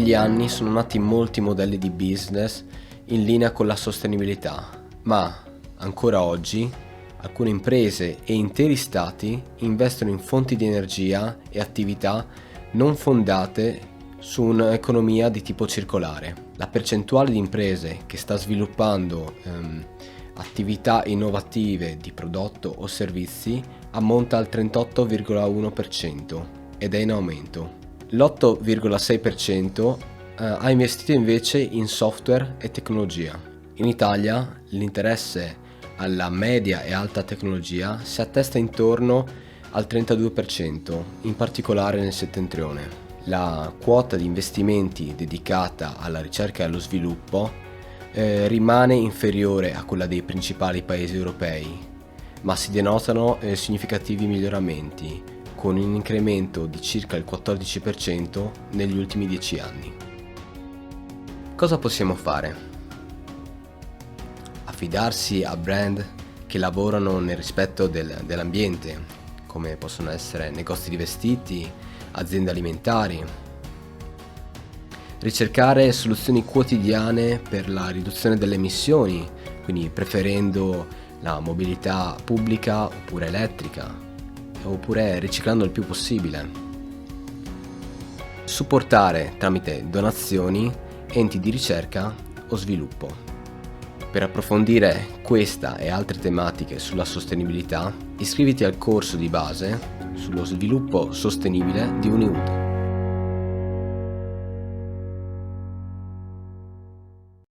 negli anni sono nati molti modelli di business in linea con la sostenibilità, ma ancora oggi alcune imprese e interi stati investono in fonti di energia e attività non fondate su un'economia di tipo circolare. La percentuale di imprese che sta sviluppando attività innovative di prodotto o servizi ammonta al 38,1% ed è in aumento. L'8,6% ha investito invece in software e tecnologia. In Italia l'interesse alla media e alta tecnologia si attesta intorno al 32%, in particolare nel settentrione. La quota di investimenti dedicata alla ricerca e allo sviluppo rimane inferiore a quella dei principali paesi europei, ma si denotano significativi miglioramenti, con un incremento di circa il 14% negli ultimi 10 anni. Cosa possiamo fare? Affidarsi a brand che lavorano nel rispetto dell'ambiente, come possono essere negozi di vestiti, aziende alimentari. Ricercare soluzioni quotidiane per la riduzione delle emissioni, quindi preferendo la mobilità pubblica oppure elettrica, oppure riciclando il più possibile. Supportare tramite donazioni enti di ricerca o sviluppo. Per approfondire questa e altre tematiche sulla sostenibilità, iscriviti al corso di base sullo sviluppo sostenibile di Uniud.